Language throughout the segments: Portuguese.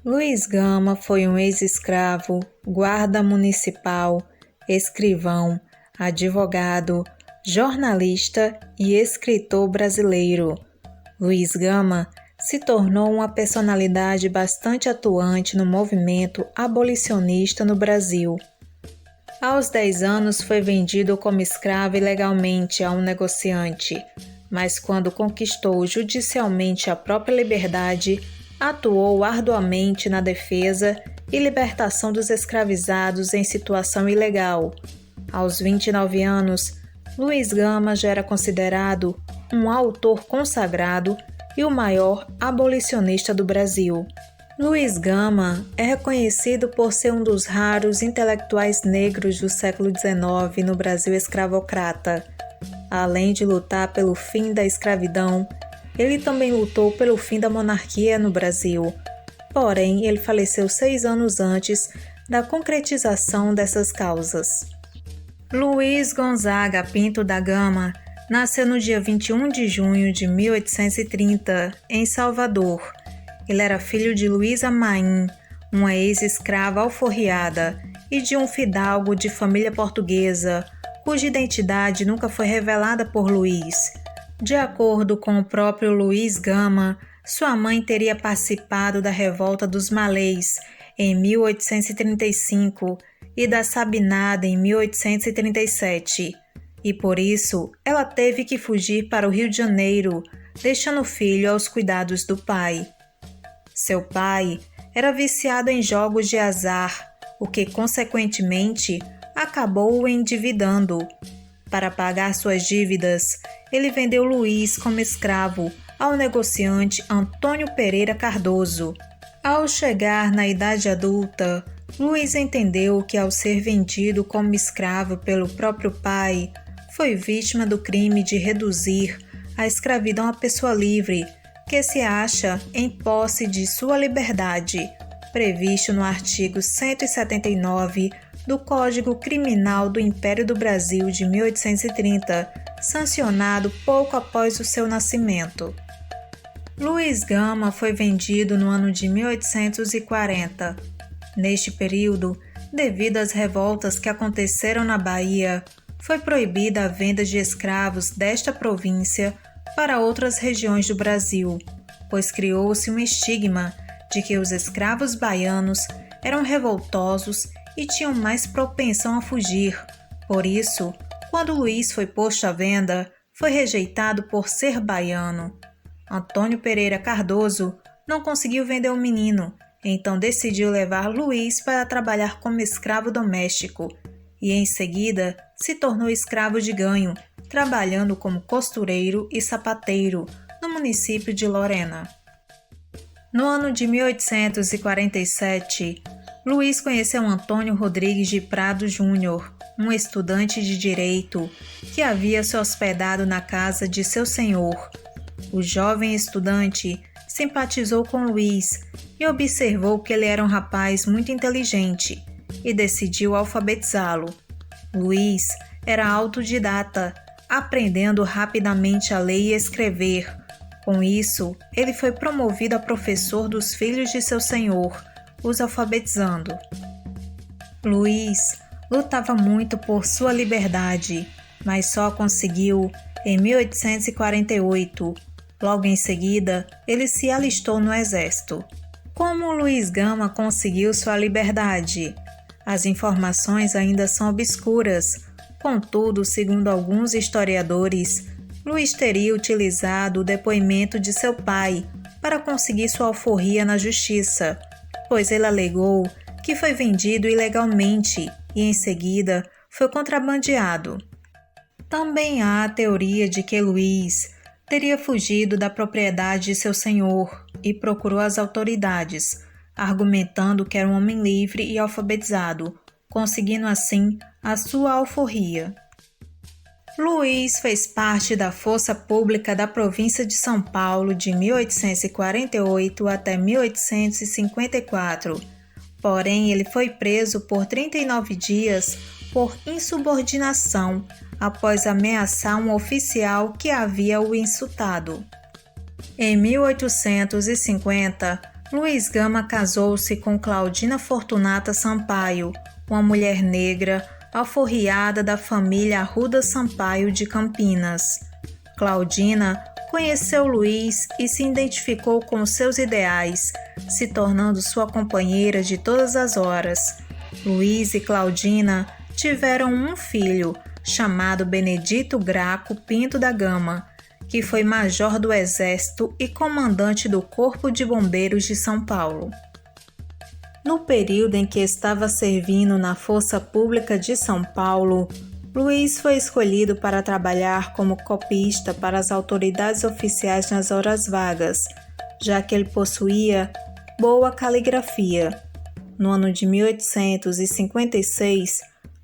Luiz Gama foi um ex-escravo, guarda municipal, escrivão, advogado, jornalista e escritor brasileiro. Luiz Gama se tornou uma personalidade bastante atuante no movimento abolicionista no Brasil. Aos 10 anos foi vendido como escravo ilegalmente a um negociante, mas quando conquistou judicialmente a própria liberdade, atuou arduamente na defesa e libertação dos escravizados em situação ilegal. Aos 29 anos, Luiz Gama já era considerado um autor consagrado e o maior abolicionista do Brasil. Luiz Gama é reconhecido por ser um dos raros intelectuais negros do século XIX no Brasil escravocrata. Além de lutar pelo fim da escravidão, ele também lutou pelo fim da monarquia no Brasil. Porém, ele faleceu 6 anos antes da concretização dessas causas. Luiz Gonzaga Pinto da Gama nasceu no dia 21 de junho de 1830, em Salvador. Ele era filho de Luísa Maim, uma ex-escrava alforriada, e de um fidalgo de família portuguesa, cuja identidade nunca foi revelada por Luiz. De acordo com o próprio Luiz Gama, sua mãe teria participado da Revolta dos Malês em 1835 e da Sabinada em 1837, e por isso ela teve que fugir para o Rio de Janeiro, deixando o filho aos cuidados do pai. Seu pai era viciado em jogos de azar, o que consequentemente acabou o endividando. Para pagar suas dívidas, ele vendeu Luiz como escravo ao negociante Antônio Pereira Cardoso. Ao chegar na idade adulta, Luiz entendeu que, ao ser vendido como escravo pelo próprio pai, foi vítima do crime de reduzir a escravidão à pessoa livre, que se acha em posse de sua liberdade, previsto no artigo 179 do Código Criminal do Império do Brasil de 1830, sancionado pouco após o seu nascimento. Luiz Gama foi vendido no ano de 1840. Neste período, devido às revoltas que aconteceram na Bahia, foi proibida a venda de escravos desta província para outras regiões do Brasil, pois criou-se um estigma de que os escravos baianos eram revoltosos e tinham mais propensão a fugir. Por isso, quando Luiz foi posto à venda, foi rejeitado por ser baiano. Antônio Pereira Cardoso não conseguiu vender o menino, então decidiu levar Luiz para trabalhar como escravo doméstico e, em seguida, se tornou escravo de ganho, trabalhando como costureiro e sapateiro no município de Lorena. No ano de 1847, Luiz conheceu Antônio Rodrigues de Prado Júnior, um estudante de direito que havia se hospedado na casa de seu senhor. O jovem estudante simpatizou com Luiz e observou que ele era um rapaz muito inteligente e decidiu alfabetizá-lo. Luiz era autodidata, aprendendo rapidamente a ler e escrever. Com isso, ele foi promovido a professor dos filhos de seu senhor, os alfabetizando. Luiz lutava muito por sua liberdade, mas só conseguiu em 1848. Logo em seguida, ele se alistou no exército. Como Luiz Gama conseguiu sua liberdade? As informações ainda são obscuras. Contudo, segundo alguns historiadores, Luiz teria utilizado o depoimento de seu pai para conseguir sua alforria na justiça, pois ele alegou que foi vendido ilegalmente e, em seguida, foi contrabandeado. Também há a teoria de que Luiz teria fugido da propriedade de seu senhor e procurou as autoridades, argumentando que era um homem livre e alfabetizado, conseguindo assim a sua alforria. Luiz fez parte da Força Pública da província de São Paulo de 1848 até 1854, porém ele foi preso por 39 dias por insubordinação após ameaçar um oficial que havia o insultado. Em 1850, Luiz Gama casou-se com Claudina Fortunata Sampaio, uma mulher negra alforriada da família Arruda Sampaio de Campinas. Claudina conheceu Luiz e se identificou com seus ideais, se tornando sua companheira de todas as horas. Luiz e Claudina tiveram um filho, chamado Benedito Graco Pinto da Gama, que foi major do Exército e comandante do Corpo de Bombeiros de São Paulo. No período em que estava servindo na Força Pública de São Paulo, Luiz foi escolhido para trabalhar como copista para as autoridades oficiais nas horas vagas, já que ele possuía boa caligrafia. No ano de 1856,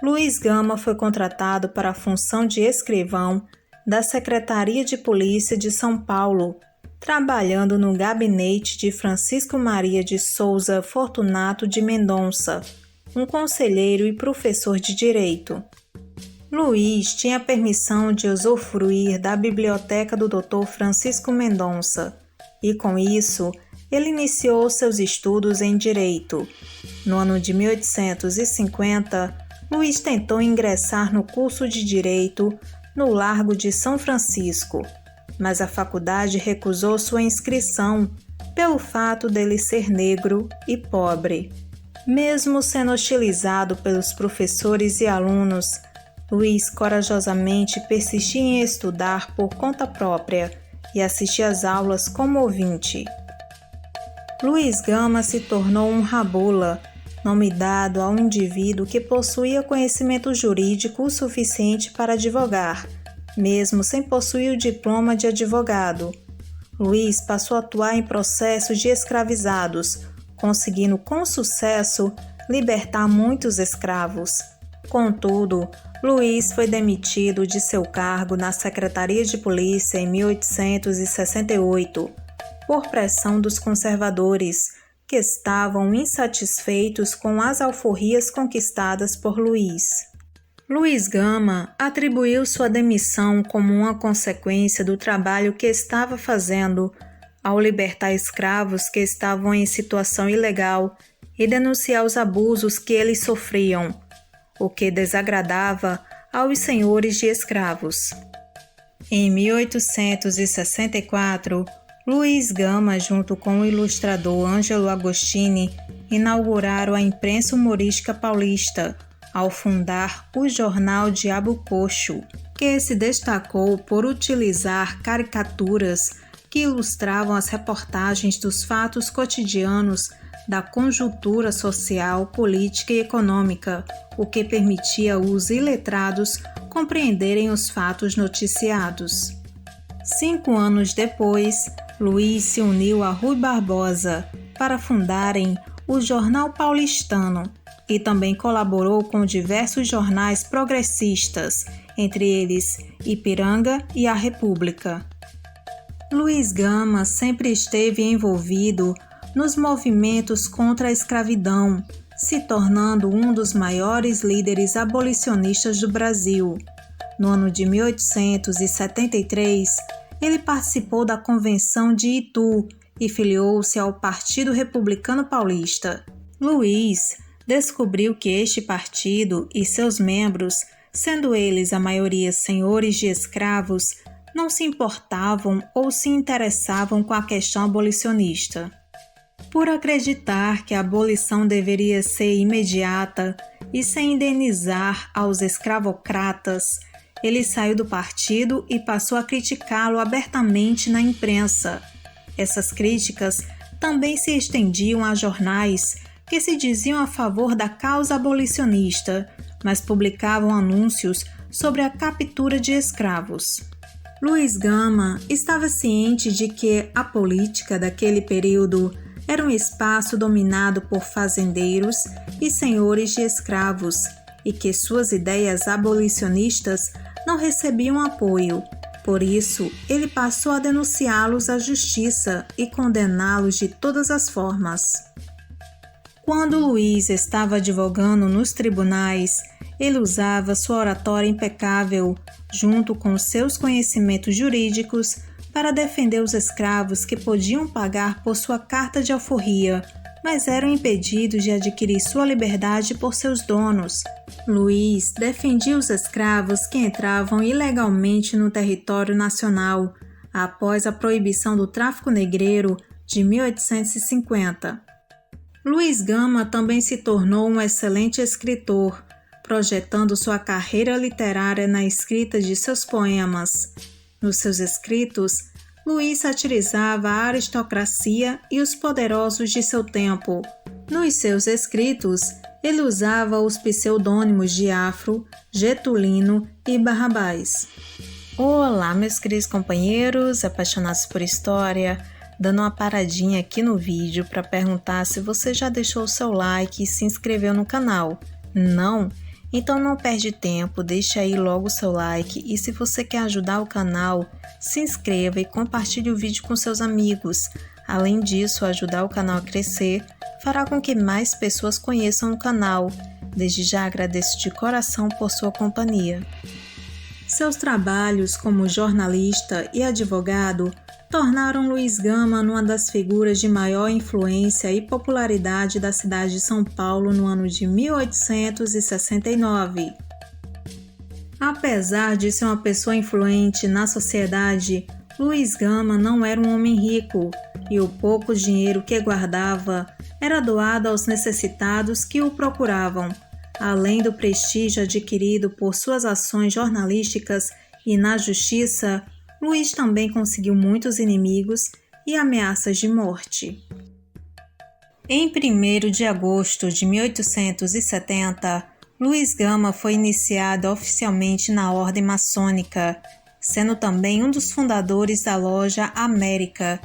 Luiz Gama foi contratado para a função de escrivão da Secretaria de Polícia de São Paulo, trabalhando no gabinete de Francisco Maria de Souza Fortunato de Mendonça, um conselheiro e professor de Direito. Luiz tinha permissão de usufruir da biblioteca do Dr. Francisco Mendonça e, com isso, ele iniciou seus estudos em Direito. No ano de 1850, Luiz tentou ingressar no curso de Direito no Largo de São Francisco, mas a faculdade recusou sua inscrição pelo fato dele ser negro e pobre. Mesmo sendo hostilizado pelos professores e alunos, Luiz corajosamente persistia em estudar por conta própria e assistia às aulas como ouvinte. Luiz Gama se tornou um rabula, nome dado a um indivíduo que possuía conhecimento jurídico o suficiente para advogar, mesmo sem possuir o diploma de advogado. Luiz passou a atuar em processos de escravizados, conseguindo com sucesso libertar muitos escravos. Contudo, Luiz foi demitido de seu cargo na Secretaria de Polícia em 1868, por pressão dos conservadores, que estavam insatisfeitos com as alforrias conquistadas por Luiz. Luiz Gama atribuiu sua demissão como uma consequência do trabalho que estava fazendo ao libertar escravos que estavam em situação ilegal e denunciar os abusos que eles sofriam, o que desagradava aos senhores de escravos. Em 1864, Luiz Gama, junto com o ilustrador Ângelo Agostini, inauguraram a imprensa humorística paulista, ao fundar o jornal Diabo Coxo, que se destacou por utilizar caricaturas que ilustravam as reportagens dos fatos cotidianos da conjuntura social, política e econômica, o que permitia os iletrados compreenderem os fatos noticiados. 5 anos depois, Luiz se uniu a Rui Barbosa para fundarem o Jornal Paulistano e também colaborou com diversos jornais progressistas, entre eles Ipiranga e A República. Luiz Gama sempre esteve envolvido nos movimentos contra a escravidão, se tornando um dos maiores líderes abolicionistas do Brasil. No ano de 1873, ele participou da Convenção de Itu e filiou-se ao Partido Republicano Paulista. Luiz descobriu que este partido e seus membros, sendo eles a maioria senhores de escravos, não se importavam ou se interessavam com a questão abolicionista. Por acreditar que a abolição deveria ser imediata e sem indenizar aos escravocratas, ele saiu do partido e passou a criticá-lo abertamente na imprensa. Essas críticas também se estendiam a jornais que se diziam a favor da causa abolicionista, mas publicavam anúncios sobre a captura de escravos. Luiz Gama estava ciente de que a política daquele período era um espaço dominado por fazendeiros e senhores de escravos e que suas ideias abolicionistas não recebiam apoio. Por isso, ele passou a denunciá-los à justiça e condená-los de todas as formas. Quando Luiz estava advogando nos tribunais, ele usava sua oratória impecável, junto com seus conhecimentos jurídicos, para defender os escravos que podiam pagar por sua carta de alforria, mas eram impedidos de adquirir sua liberdade por seus donos. Luís defendia os escravos que entravam ilegalmente no território nacional, após a proibição do tráfico negreiro de 1850. Luís Gama também se tornou um excelente escritor, projetando sua carreira literária na escrita de seus poemas. Nos seus escritos, Luís satirizava a aristocracia e os poderosos de seu tempo. Nos seus escritos, ele usava os pseudônimos de Afro, Getulino e Barrabás. Olá, meus queridos companheiros apaixonados por história, dando uma paradinha aqui no vídeo para perguntar se você já deixou o seu like e se inscreveu no canal. Não? Então não perde tempo, deixa aí logo o seu like e se você quer ajudar o canal, se inscreva e compartilhe o vídeo com seus amigos. Além disso, ajudar o canal a crescer fará com que mais pessoas conheçam o canal. Desde já agradeço de coração por sua companhia. Seus trabalhos como jornalista e advogado tornaram Luís Gama uma das figuras de maior influência e popularidade da cidade de São Paulo no ano de 1869. Apesar de ser uma pessoa influente na sociedade, Luís Gama não era um homem rico e o pouco dinheiro que guardava era doado aos necessitados que o procuravam. Além do prestígio adquirido por suas ações jornalísticas e na justiça, Luís também conseguiu muitos inimigos e ameaças de morte. Em 1º de agosto de 1870, Luís Gama foi iniciado oficialmente na Ordem Maçônica, sendo também um dos fundadores da Loja América,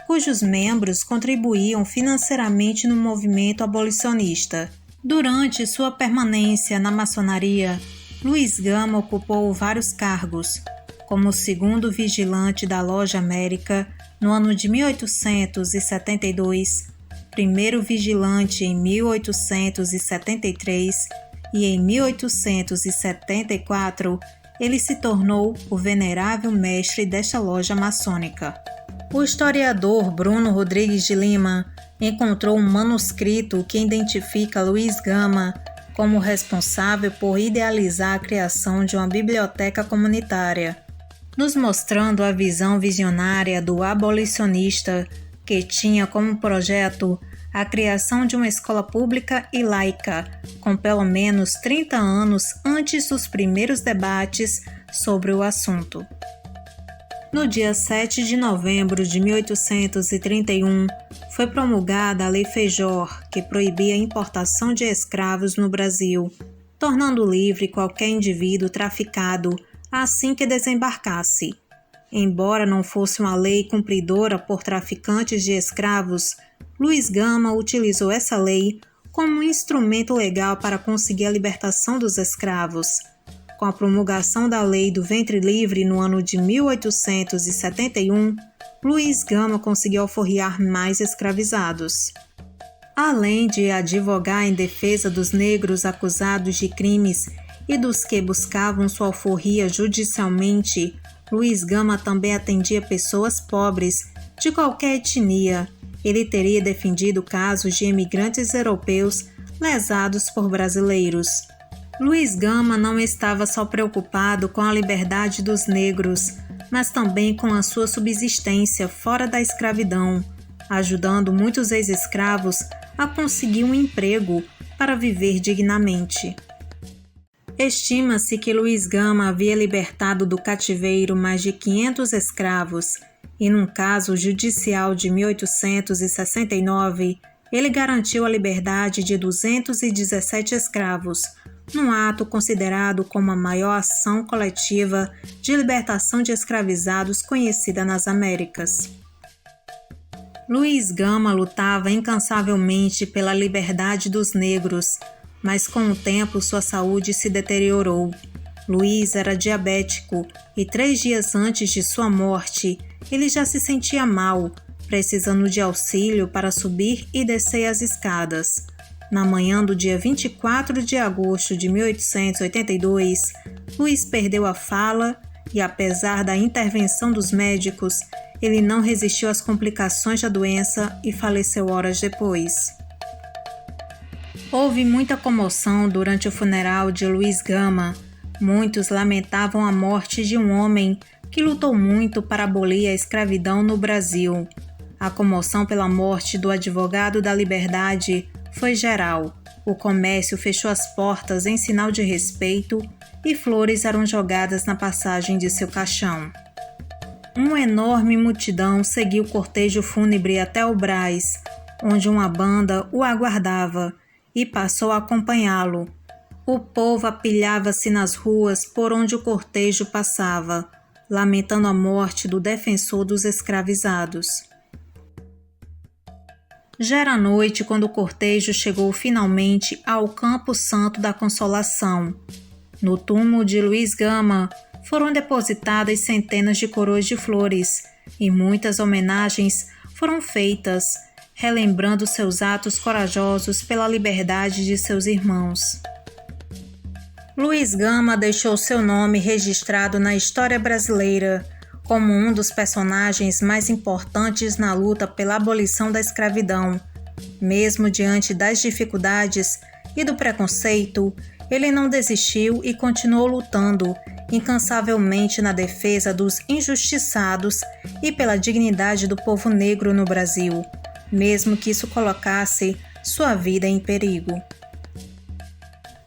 cujos membros contribuíam financeiramente no movimento abolicionista. Durante sua permanência na maçonaria, Luís Gama ocupou vários cargos, como segundo vigilante da Loja América no ano de 1872, primeiro vigilante em 1873 e em 1874 ele se tornou o venerável mestre desta loja maçônica. O historiador Bruno Rodrigues de Lima encontrou um manuscrito que identifica Luís Gama como responsável por idealizar a criação de uma biblioteca comunitária, nos mostrando a visão visionária do abolicionista que tinha como projeto a criação de uma escola pública e laica, com pelo menos 30 anos antes dos primeiros debates sobre o assunto. No dia 7 de novembro de 1831, foi promulgada a Lei Feijó, que proibia a importação de escravos no Brasil, tornando livre qualquer indivíduo traficado assim que desembarcasse. Embora não fosse uma lei cumpridora por traficantes de escravos, Luís Gama utilizou essa lei como um instrumento legal para conseguir a libertação dos escravos. Com a promulgação da Lei do Ventre Livre no ano de 1871, Luís Gama conseguiu alforriar mais escravizados. Além de advogar em defesa dos negros acusados de crimes e dos que buscavam sua alforria judicialmente, Luís Gama também atendia pessoas pobres de qualquer etnia. Ele teria defendido casos de imigrantes europeus lesados por brasileiros. Luís Gama não estava só preocupado com a liberdade dos negros, mas também com a sua subsistência fora da escravidão, ajudando muitos ex-escravos a conseguir um emprego para viver dignamente. Estima-se que Luís Gama havia libertado do cativeiro mais de 500 escravos e, num caso judicial de 1869, ele garantiu a liberdade de 217 escravos, num ato considerado como a maior ação coletiva de libertação de escravizados conhecida nas Américas. Luís Gama lutava incansavelmente pela liberdade dos negros, mas com o tempo sua saúde se deteriorou. Luís era diabético e 3 dias antes de sua morte, ele já se sentia mal, precisando de auxílio para subir e descer as escadas. Na manhã do dia 24 de agosto de 1882, Luís perdeu a fala e apesar da intervenção dos médicos, ele não resistiu às complicações da doença e faleceu horas depois. Houve muita comoção durante o funeral de Luiz Gama. Muitos lamentavam a morte de um homem que lutou muito para abolir a escravidão no Brasil. A comoção pela morte do advogado da liberdade foi geral. O comércio fechou as portas em sinal de respeito e flores eram jogadas na passagem de seu caixão. Uma enorme multidão seguiu o cortejo fúnebre até o Brás, onde uma banda o aguardava, e passou a acompanhá-lo. O povo apilhava-se nas ruas por onde o cortejo passava, lamentando a morte do defensor dos escravizados. Já era noite quando o cortejo chegou finalmente ao Campo Santo da Consolação. No túmulo de Luiz Gama foram depositadas centenas de coroas de flores e muitas homenagens foram feitas, relembrando seus atos corajosos pela liberdade de seus irmãos. Luiz Gama deixou seu nome registrado na história brasileira como um dos personagens mais importantes na luta pela abolição da escravidão. Mesmo diante das dificuldades e do preconceito, ele não desistiu e continuou lutando incansavelmente na defesa dos injustiçados e pela dignidade do povo negro no Brasil, mesmo que isso colocasse sua vida em perigo.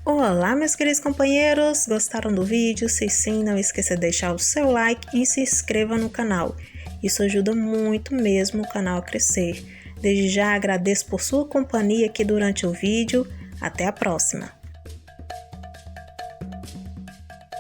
Olá, meus queridos companheiros, gostaram do vídeo? Se sim, não esqueça de deixar o seu like e se inscreva no canal. Isso ajuda muito mesmo o canal a crescer. Desde já agradeço por sua companhia aqui durante o vídeo. Até a próxima!